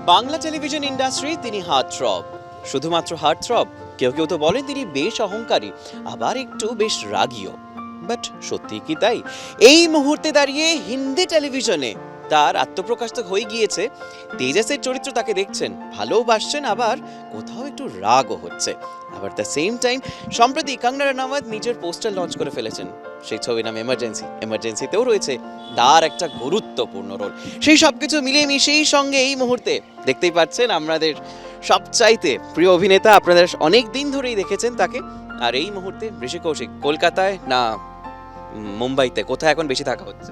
Bangla television industry তিনি heartthrob, শুধুমাত্র heartthrob, কেউ কেউ তো বলেন তিনি বেশ অহংকারী, আবার একটু বেশ রাগীও। বাট সত্যি কি তাই? এই মুহূর্তে দাঁড়িয়ে হিন্দি টেলিভিশনে তার আত্মপ্রকাশ তো হয়ে গিয়েছে। তেজাসের চরিত্র তাকে দেখছেন, ভালোবাসছেন, আবার কোথাও একটু রাগও হচ্ছে। আবার দ্য সেম টাইম সম্প্রতি কঙ্গনা রানাওয়াত নিজের পোস্টার লঞ্চ করে ফেলেছেন, সেই ছবির নাম এমার্জেন্সি। এমার্জেন্সিতেও রয়েছে তার একটা গুরুত্বপূর্ণ রোল। সেই সব কিছু মিলিয়ে মিশেই সঙ্গে এই মুহূর্তে দেখতেই পাচ্ছেন আমাদের সবচাইতে প্রিয় অভিনেতা, আপনাদের অনেক দিন ধরেই দেখেছেন তাকে। আর এই মুহূর্তে ঋষি কৌশিক কলকাতায় না মুম্বাইতে, কোথায় এখন বেশি থাকা হচ্ছে?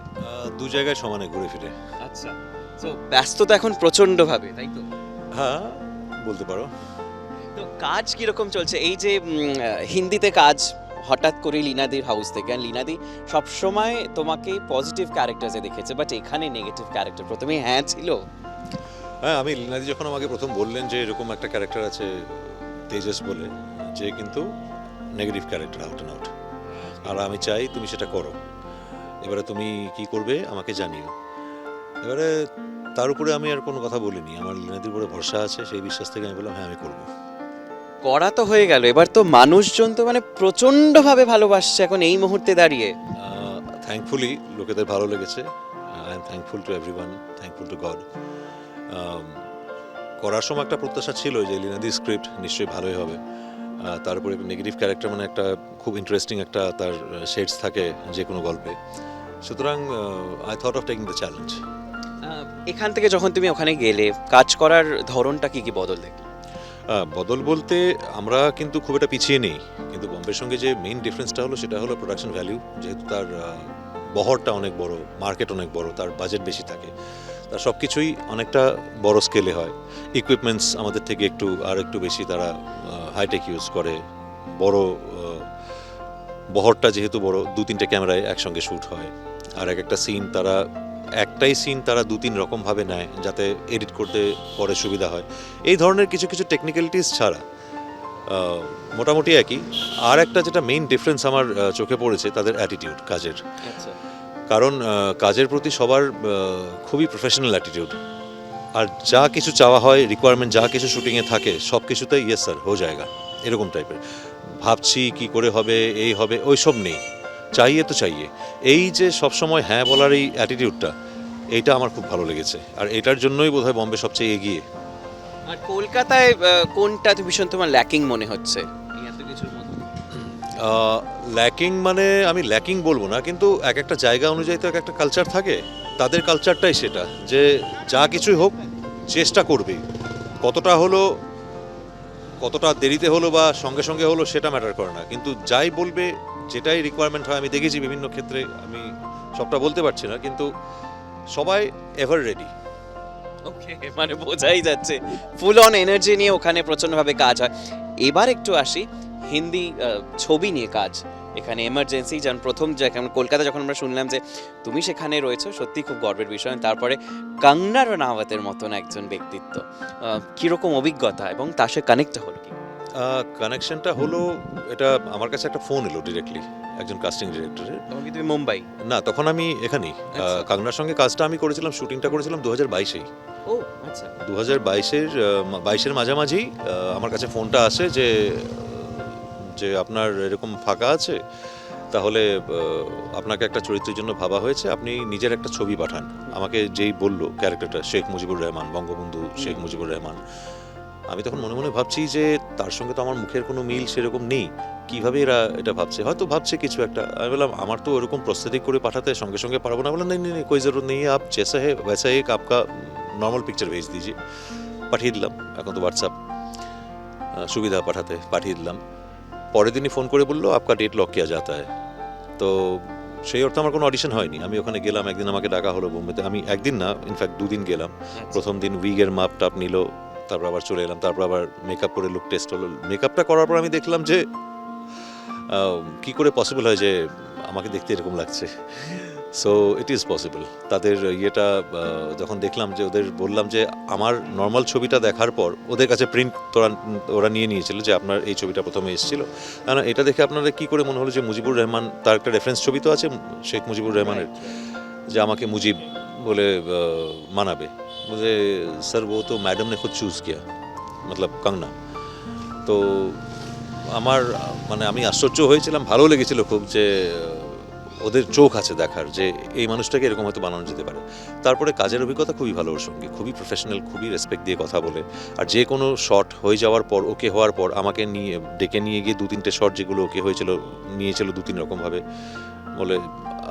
দু জায়গায় সমানে ঘুরে ফিরে। আচ্ছা, তো ব্যস্ততা এখন প্রচন্ড ভাবে, তাই তো? হ্যাঁ, বলতে পারো। তো কাজ কিরকম চলছে? এই যে হিন্দিতে কাজ হঠাৎ করে লীনাদির হাউস থেকে, আর লীনাদি সবসময় তোমাকে পজিটিভ ক্যারেক্টারে দেখেছে, বাট এখানে নেগেটিভ ক্যারেক্টার প্রথমে হ্যাঁ ছিল। হ্যাঁ, আমি লীনাদি যখন আমাকে প্রথম বললেন যে এরকম একটা ক্যারেক্টার আছে তেজস বলে, যে কিন্তু negative character out and out, আর আমি চাই তুমি সেটা করো, এবারে তুমি কি করবে আমাকে জানিও। এবারে তার উপরে আমি আর কোনো কথা বলিনি, আমার লীনাদির উপরে ভরসা আছে, সেই বিশ্বাস থেকে আমি বললাম হ্যাঁ আমি করবো। করা তো হয়ে গেল, এবার তো মানুষজন তো মানে প্রচন্ড ভাবে ভালোবাসছে এখন এই মুহূর্তে দাঁড়িয়ে। থ্যাঙ্কফুলি লোকেদের ভালো লেগেছে। I am thankful to everyone, thankful to god. করার সময় একটা প্রত্যাশা ছিল যে লীনাদির স্ক্রিপ্ট নিশ্চয়ই ভালোই হবে, তারপরে নেগেটিভ ক্যারেক্টার মানে একটা খুব ইন্টারেস্টিং একটা তার শেডস থাকে যে কোনো গল্পে, সুতরাং I thought of taking the challenge. এখান থেকে যখন তুমি ওখানে গেলে, কাজ করার ধরনটা কি কি বদল দেখলে? বদল বলতে আমরা কিন্তু খুব একটা পিছিয়ে নেই, কিন্তু বোম্বের সঙ্গে যে মেইন ডিফারেন্সটা হলো সেটা হলো প্রোডাকশন ভ্যালু। যেহেতু তার বহরটা অনেক বড়, মার্কেট অনেক বড়, তার বাজেট বেশি থাকে, তার সব কিছুই অনেকটা বড় স্কেলে হয়। ইকুইপমেন্টস আমাদের থেকে একটু বেশি তারা হাইটেক ইউজ করে। বড় বহরটা যেহেতু বড়, 2-3টে ক্যামেরায় একসঙ্গে শ্যুট হয়, আর একটা সিন তারা একটাই সিন তারা 2-3 রকমভাবে নেয় যাতে এডিট করতে পরে সুবিধা হয়। এই ধরনের কিছু কিছু টেকনিক্যালিটিস ছাড়া মোটামুটি একই। আর একটা যেটা মেইন ডিফারেন্স আমার চোখে পড়েছে তাদের অ্যাটিটিউড কাজের, কারণ কাজের প্রতি সবার খুবই প্রফেশনাল অ্যাটিটিউড। আর যা কিছু চাওয়া হয়, রিকোয়ারমেন্ট যা কিছু শুটিংয়ে থাকে, সব কিছুতেই ইয়েস স্যার হো জায়গা, এরকম টাইপের। ভাবছি কি করে হবে, এই হবে, ওই সব নেই, চাইয়ে তো চাইয়ে। এই যে সবসময় হ্যাঁ বলার এই অ্যাটিটিউডটা, এইটা আমার খুব ভালো লেগেছে, আর এটার জন্যই বোধহয় বম্বে সবচেয়ে এগিয়ে। আর কলকাতায় কোনটা ভীষণ তোমার ল্যাকিং মনে হচ্ছে এই এত কিছুর মধ্যে? ল্যাকিং মানে আমি ল্যাকিং বলবো না, কিন্তু এক একটা জায়গা অনুযায়ী তো এক একটা কালচার থাকে। তাদের কালচারটাই সেটা যে যা কিছুই হোক চেষ্টা করবে, কতটা হলো, কতটা দেরিতে হলো বা সঙ্গে সঙ্গে হলো সেটা ম্যাটার করে না, কিন্তু যাই বলবে, যেটাই রিকোয়ারমেন্ট হয়। আমি দেখেছি বিভিন্ন ক্ষেত্রে, আমি সবটা বলতে পারছি না, কিন্তু সবাই এভার রেডি। ওকে, মানে বোঝাই যাচ্ছে ফুল অন এনার্জি নিয়ে ওখানে প্রচন্ডভাবে কাজ হয়। এবার একটু আসি হিন্দি ছবি নিয়ে কাজ। এখানে এমার্জেন্সি যেমন প্রথম, যখন কলকাতা যখন আমরা শুনলাম যে তুমি সেখানে রয়েছো, সত্যি খুব গর্বের বিষয়। তারপরে কঙ্গনা রানাওয়াতের মতন একজন ব্যক্তিত্ব, কিরকম অভিজ্ঞতা এবং তার সাথে কানেক্টটা হলো কি? কানেকশনটা হলো, এটা আমার কাছে একটা ফোন এলো ডিরেক্টলি একজন কাস্টিং ডিরেক্টরের। তখন কি তুমি মুম্বাই? না, তখন আমি এখানেই। কঙ্গনার সঙ্গে কাজটা আমি করেছিলাম, শুটিংটা করেছিলাম 2022-এই। ও আচ্ছা। 2022-এর মাঝামাঝি আমার কাছে ফোনটা আসে যে যে আপনার এরকম ফাঁকা আছে, তাহলে আপনাকে একটা চরিত্রের জন্য ভাবা হয়েছে, আপনি নিজের একটা ছবি পাঠান আমাকে। যেই বললো ক্যারেক্টারটা শেখ মুজিবুর রহমান, বঙ্গবন্ধু শেখ মুজিবুর রহমান, আমি তখন মনে মনে ভাবছি যে তার সঙ্গে তো আমার মুখের কোনো মিল সেরকম নেই, কিভাবে এরা এটা ভাবছে, হয়তো ভাবছে কিছু একটা। আমি বললাম আমার তো ওরকম প্রস্থেটিক করে পাঠাতে সঙ্গে সঙ্গে পারবো না। বললাম नहीं नहीं कोई ज़रूरत नहीं है, आप जैसा है वैसा एक आपका नॉर्मल पिक्चर भेज दीजिए। পাঠিয়ে দিলাম, এখন তো হোয়াটসঅ্যাপ সুবিধা, পাঠিয়ে দিলাম। পরের দিনই ফোন করে বললো আপকা ডেট লক কিয়া जाता है। তো সেই অর্থে আমার কোনো অডিশন হয়নি, আমি ওখানে গেলাম। একদিন আমাকে ডাকা হলো বোম্বেতে, আমি একদিন না ইনফ্যাক্ট 2 দিন গেলাম। প্রথম দিন উইগের মাপ টাপ নিল, তারপর আবার চলে এলাম, তারপর আবার মেকআপ করে লুক টেস্ট হলো। মেকআপটা করার পর আমি দেখলাম যে কি করে পসিবল হয় যে আমাকে দেখতে এরকম লাগছে। So it is possible. তাদের ইয়েটা যখন দেখলাম, যে ওদের বললাম যে আমার নর্মাল ছবিটা দেখার পর ওদের কাছে প্রিন্ট ওরা নিয়ে নিয়েছিল যে আপনার এই ছবিটা প্রথমে এসেছিল, কারণ এটা দেখে আপনারা কি করে মনে হলো যে মুজিবুর রহমান, তার একটা রেফারেন্স ছবি তো আছে শেখ মুজিবুর রহমানের, যে আমাকে মুজিব বলে মানাবে। मुझे सर वो तो मैडम ने खुद चूज़ किया मतलब कंगना তো আমার মানে আমি আশ্চর্য হয়েছিলাম, ভালো লেগেছিল খুব যে ওদের চোখ আছে দেখার যে এই মানুষটাকে এরকম হয়তো বানানো যেতে পারে। তারপরে কাজের অভিজ্ঞতা খুবই ভালো ওর সঙ্গে, খুবই প্রফেশনাল, খুবই রেসপেক্ট দিয়ে কথা বলে। আর যে কোনো শট হয়ে যাওয়ার পর, ওকে হওয়ার পর আমাকে নিয়ে ডেকে নিয়ে গিয়ে 2-3টে শট যেগুলো ওকে হয়েছিল নিয়েছিল 2-3 রকমভাবে, বলে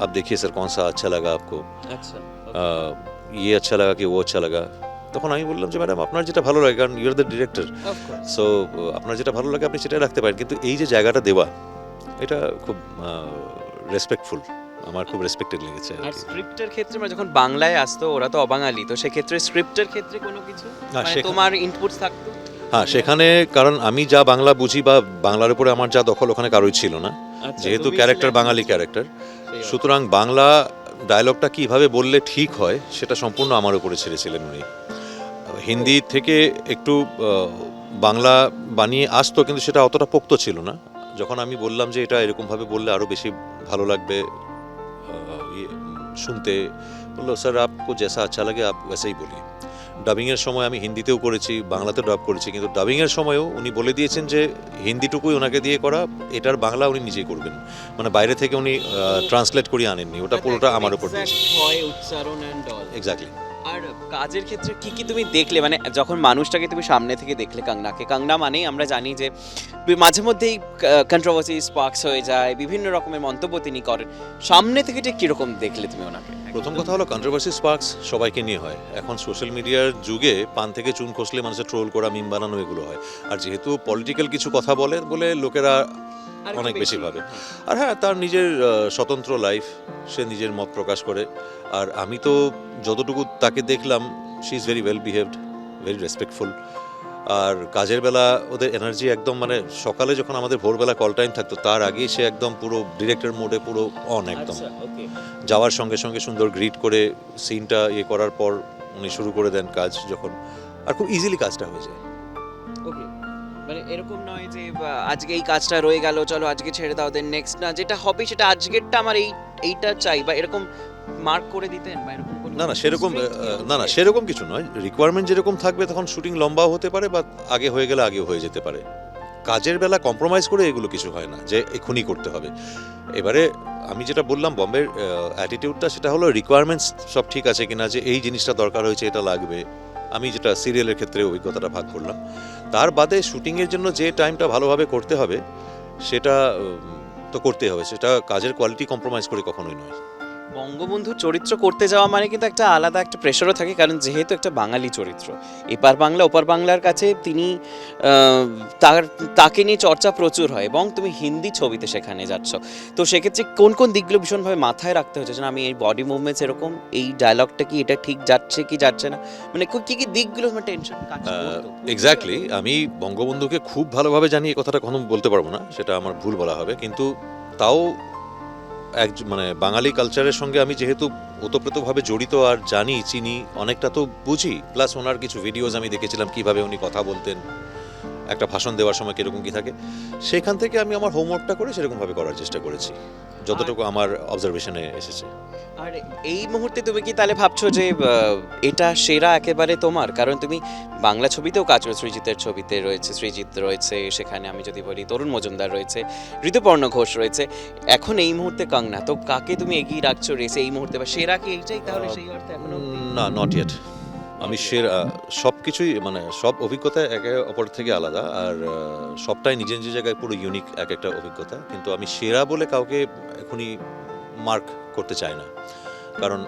आप देखिए सर कौन सा अच्छा लगा आपको, আচ্ছা ये अच्छा लगा कि वो अच्छा लगा। তখন আমি বললাম যে ম্যাডাম আপনার যেটা ভালো লাগে, কারণ you are the director, so আপনার যেটা ভালো লাগে আপনি সেটাই রাখতে পারেন, কিন্তু এই যে জায়গাটা দেওয়া এটা খুব রেসপেক্টফুল, আমার খুব রেসপেক্টেড লেগেছে আর আর কি। স্ক্রিপ্টের ক্ষেত্রে মানে যখন বাংলায় আসতো, ওরা তো অবাঙালি, তো সেক্ষেত্রে স্ক্রিপ্টের ক্ষেত্রে কোনো কিছু না, মানে সেখানে- তোমার ইনপুটস থাকতো? হ্যাঁ, সেখানে কারণ আমি যা বাংলা বুঝি বা বাংলার উপরে আমার যা দখল ওখানে কারোই ছিল না, আচ্ছা, যেহেতু তুমি ক্যারেক্টার ছিলে- বাঙালি ক্যারেক্টার, সেই সুতরাং বাংলা ডায়লগটা কিভাবে বললে ঠিক হয় সেটা সম্পূর্ণ আমার উপরে ছেড়েছিলেন উনি। হিন্দি থেকে একটু বাংলা বানিয়ে আসতো, কিন্তু সেটা অতটা পোক্ত ছিল না। যখন আমি বললাম যে এটা এরকমভাবে বললে আরও বেশি ভালো লাগবে শুনতে, বললো স্যার আপকো জেসা আচ্ছা লাগে আপ वैसे ही बोलिए। ডাবিংয়ের সময় আমি হিন্দিতেও করেছি, বাংলাতে ডাব করেছি, কিন্তু ডাবিংয়ের সময়ও উনি বলে দিয়েছেন যে হিন্দিটুকুই ওনাকে দিয়ে করা, এটার বাংলা উনি নিজেই করবেন, মানে বাইরে থেকে উনি ট্রান্সলেট করিয়ে আনেননি, ওটা পুরোটা আমার উপর দিয়েছে। Exact হয় উচ্চারণ এন্ড অল। এক্স্যাক্টলি। আর কাজের ক্ষেত্রে কি কি তুমি দেখলে, মানে যখন মানুষটাকে তুমি সামনে থেকে দেখলে কাংনাকে, কাংনা মানেই আমরা জানি যে মাঝে মধ্যেই কন্ট্রোভার্সি স্পার্কস হয়ে যায়, বিভিন্ন রকমের মন্তব্য তিনি করেন, সামনে থেকে ঠিক কিরকম দেখলে তুমি ওনাকে? প্রথম কথা হলো কন্ট্রোভার্সি স্পার্কস সবাইকে নিয়ে হয়, এখন সোশ্যাল মিডিয়ার যুগে পান থেকে চুন খসলে মানুষের ট্রোল করা, মিম বানানো এগুলো হয়, আর যেহেতু পলিটিক্যাল কিছু কথা বলে লোকেরা আরেকটু অনেক বেশি বেশি, ভাবে। আর হ্যাঁ, তার নিজের স্বতন্ত্র লাইফ, সে নিজের মত প্রকাশ করে। আর আমি তো যতটুকু তাকে দেখলাম, she is very well behaved, very respectful. আর কাজের বেলা ওদের এনার্জি একদম, মানে সকালে যখন আমাদের ভোরবেলা কল টাইম থাকতো তার আগেই সে একদম পুরো ডিরেক্টর মোডে, পুরো অন একদম। আচ্ছা, ওকে। যাওয়ার সঙ্গে সঙ্গে সুন্দর গ্রিট করে সিনটা করার পর উনি শুরু করে দেন কাজ যখন, আর খুব ইজিলি কাজটা হয়ে যায়। ওকে, মানে এরকম নয় যে আজকে এই কাজটা রয়ে গেল, চলো আজকে ছেড়ে দাও, দেন নেক্সট না, যেটা হবে সেটা আজকেরটা আমার এইটা চাই, বা এরকম মার্ক করে দিতেন বা এরকম কোনো না না সেরকম strict নিয়ম না না ছিল? সেরকম কিছু নয়, রিকোয়ারমেন্ট যেরকম থাকবে তখন শুটিং লম্বাও হতে পারে বা আগে হয়ে গেলে আগেও হয়ে যেতে পারে। কাজের বেলা কম্প্রোমাইজ করে এগুলো কিছু হয় না যে এখনই করতে হবে। এবারে আমি যেটা বললাম বম্বের অ্যাটিটিউডটা, সেটা হলো রিকোয়ারমেন্টস সব ঠিক আছে কিনা, যে এই জিনিসটা দরকার হয়েছে, এটা লাগবে। আমি যেটা সিরিয়ালের ক্ষেত্রে অভিজ্ঞতাটা ভাগ করলাম, তার বাদে শুটিংয়ের জন্য যে টাইমটা ভালোভাবে করতে হবে সেটা তো করতেই হবে, সেটা কাজের কোয়ালিটি কম্প্রোমাইজ করে কখনোই নয়। বঙ্গবন্ধুর চরিত্র করতে যাওয়া মানে কিন্তু একটা আলাদা একটা প্রেশারও থাকে, কারণ যেহেতু একটা বাঙালি চরিত্র, এপার বাংলা ওপার বাংলার কাছে তিনি তাকে নিয়ে চর্চা প্রচুর হয়, এবং তুমি হিন্দি ছবিতে সেখানে যাচ্ছ, তো সেক্ষেত্রে কোন কোন দিকগুলো ভীষণভাবে মাথায় রাখতে হচ্ছে, যে না, আমি এই বডি মুভমেন্টস এরকম, এই ডায়লগটা কি এটা ঠিক যাচ্ছে কি যাচ্ছে না, মানে কি কি দিকগুলো আমার টেনশন কাজ করতো? এক্স্যাক্টলি, আমি বঙ্গবন্ধুকে খুব ভালোভাবে জানি, এই কথাটা কখনো বলতে পারবো না, সেটা আমার ভুল বলা হবে, কিন্তু তাও মানে বাঙালি কালচারের সঙ্গে আমি যেহেতু ওতপ্রোতভাবে জড়িত আর জানি, চিনি, অনেকটা তো বুঝি, প্লাস ওনার কিছু ভিডিওজ আমি দেখেছিলাম কিভাবে উনি কথা বলতেন, একটা ভাষণ দেওয়ার সময় কিরকম কি থাকে, সেখান থেকে আমি আমার হোমওয়ার্কটা করে সেরকমভাবে করার চেষ্টা করেছি, যতটুকু আমার অবজারভেশনে এসেছে। আর এই মুহূর্তে তুমি কি তাহলে ভাবছো যে এটা সেরা একেবারে তোমার, কারণ তুমি বাংলা ছবিতেও কাজ করো, সৃজিতের ছবিতে রয়েছে, সৃজিত রয়েছে সেখানে, আমি যদি বলি তরুণ মজুমদার রয়েছে, ঋতুপর্ণ ঘোষ রয়েছে, এখন এই মুহূর্তে কাংনা, তো কাকে তুমি এগিয়ে রাখছো রেসে এই মুহূর্তে, বা সেরা কি এইটাই তাহলে সেই অর্থে এখনো অবধি? না, নট ইয়েট। আমি সব কিছুই, মানে সব অভিজ্ঞতা একে অপর থেকে আলাদা, আর সবটাই নিজের নিজের জায়গায় পুরো ইউনিক এক একটা অভিজ্ঞতা, কিন্তু আমি সেরা বলে কাউকে এখনই মার্ক করতে চাই না, কারণ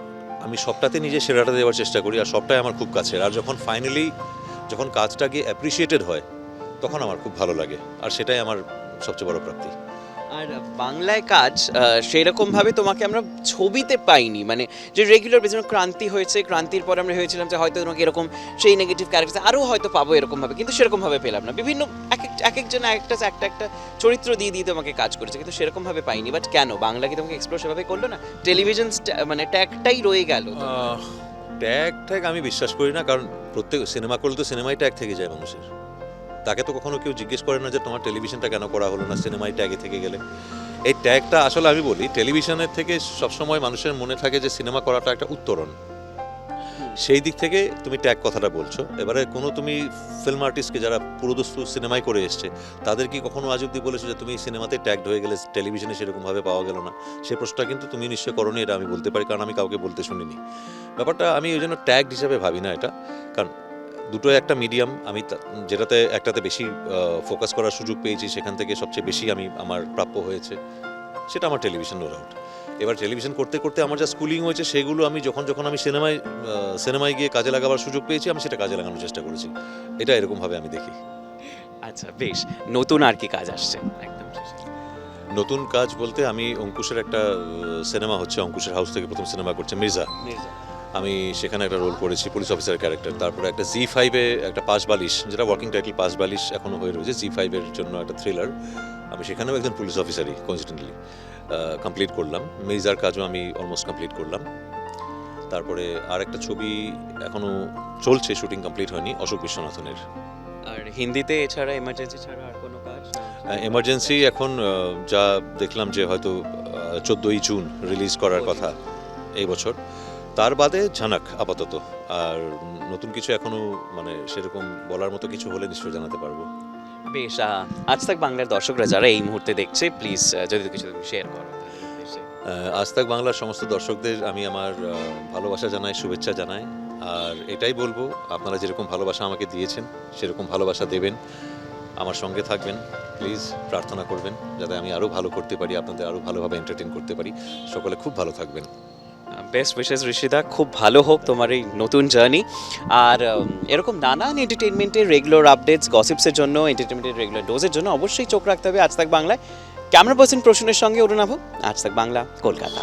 আমি সবটাতে নিজে সেরাটা দেওয়ার চেষ্টা করি, আর সবটাই আমার খুব কাছের, আর যখন ফাইনালি যখন কাজটা গিয়ে অ্যাপ্রিসিয়েটেড হয় তখন আমার খুব ভালো লাগে, আর সেটাই আমার সবচেয়ে বড় প্রাপ্তি। আর বাংলায় কাজ সেরকম ভাবে তোমাকে আমরা ছবিতে পাইনি, মানে যে রেগুলার বেস, ক্রান্তি হয়েছে, ক্রান্তির পর আমরা ভেবেছিলাম যে হয়তো তোমাকে এরকম সেই নেগেটিভ ক্যারেক্টার আরও হয়তো পাবো এরকম ভাবে, কিন্তু সেরকম ভাবে পেলাম না, বিভিন্ন এক একজন একটা চরিত্র দিয়ে দিয়ে তোমাকে কাজ করেছে, কিন্তু সেরকম ভাবে পাইনি। বাট কেন বাংলা কি তোমাকে এক্সপ্লোর সেভাবে করলো না? টেলিভিশন মানে ট্যাগটাই রয়ে গেল। ট্যাগ আমি বিশ্বাস করি না, কারণ প্রত্যেক সিনেমা করলে তো সিনেমাই ট্যাগ থেকে যায় মানুষের, তাকে তো কখনো কেউ জিজ্ঞেস করে না যে তোমার টেলিভিশনটা কেন করা হলো না, সিনেমায় ট্যাগে থেকে গেলে। এই ট্যাগটা আসলে আমি বলি, টেলিভিশনের থেকে সবসময় মানুষের মনে থাকে যে সিনেমা করাটা একটা উত্তরণ, সেই দিক থেকে তুমি ট্যাগ কথাটা বলছো। এবারে কোনো তুমি ফিল্ম আর্টিস্টকে যারা পুরোদস্তু সিনেমায় করে এসছে তাদের কি কখনো আজ অব্দি বলেছো যে তুমি সিনেমাতে ট্যাগড হয়ে গেলে টেলিভিশনে সেরকমভাবে পাওয়া গেল না? সেই প্রশ্নটা কিন্তু তুমি নিশ্চয় করোনি, এটা আমি বলতে পারি, কারণ আমি কাউকে বলতে শুনিনি। ব্যাপারটা আমি ওই জন্য ট্যাগড হিসাবে ভাবি না এটা, কারণ দুটোই একটা মিডিয়াম। আমি যেটাতে একটাতে বেশি ফোকাস করার সুযোগ পেয়েছি, সেখান থেকে সবচেয়ে বেশি আমার প্রাপ্য হয়েছে, সেটা আমার টেলিভিশন, নো ডাউট। এবার টেলিভিশন করতে করতে আমার যা স্কুলিং হয়েছে সেগুলো আমি যখন আমি সিনেমায় গিয়ে কাজে লাগাবার সুযোগ পেয়েছি, আমি সেটা কাজে লাগানোর চেষ্টা করেছি। এটা এরকমভাবে আমি দেখি। আচ্ছা, বেশ। নতুন আর কি কাজ আসছে একদম শেষে? নতুন কাজ বলতে আমি অঙ্কুশের একটা সিনেমা হচ্ছে, অঙ্কুশের হাউস থেকে প্রথম সিনেমা করছে মির্জা। আমি সেখানে একটা রোল করেছি, পুলিশ অফিসার ক্যারেক্টার। তারপরে একটা জি5-এ একটা পাঁচ বালিশ, যেটা ওয়ার্কিং টাইটেল পাঁচ বালিশ এখনও হয়ে রয়েছে, জি5-এর জন্য একটা থ্রিলার। আমি সেখানেও একজন পুলিশ অফিসারই কোইন্সিডেন্টালি কমপ্লিট করলাম। মির্জার কাজও আমি অলমোস্ট কমপ্লিট করলাম। তারপরে আর একটা ছবি এখনও চলছে, শুটিং কমপ্লিট হয়নি, অশোক বিশ্বনাথনের। আর হিন্দিতে এছাড়া এমার্জেন্সি ছাড়া আর কোনো কাজ? এমার্জেন্সি এখন যা দেখলাম যে হয়তো 14ই জুন রিলিজ করার কথা এই বছর। তার বাদে ঝানাক আপাতত। আর নতুন কিছু এখনো সেরকম বলার মতো কিছু হলে নিশ্চয়ই জানাতে পারবো। বেশ। আজ তাক বাংলার দর্শকরা যারা এই মুহূর্তে দেখছে, প্লিজ যদি কিছু শেয়ার করো। আজ তাক বাংলার সমস্ত দর্শকদের আমি আমার ভালোবাসা জানাই, শুভেচ্ছা জানাই। আর এটাই বলবো, আপনারা যেরকম ভালোবাসা আমাকে দিয়েছেন সেরকম ভালোবাসা দেবেন, আমার সঙ্গে থাকবেন। প্লিজ প্রার্থনা করবেন যাতে আমি আরও ভালো করতে পারি, আপনাদের আরও ভালোভাবে এন্টারটেইন করতে পারি। সকলে খুব ভালো থাকবেন। বেস্ট উইশেস ঋষিদা, খুব ভালো হোক তোমার এই নতুন জার্নি। আর এরকম নানান এন্টারটেনমেন্টের রেগুলার আপডেটস, গসিপসের জন্য, এন্টারটেনমেন্টের রেগুলার ডোজের জন্য অবশ্যই চোখ রাখতে হবে আজ তাক বাংলায়। ক্যামেরা পার্সন প্রসূনের সঙ্গে অরুণাভ, আজ তাক বাংলা, কলকাতা।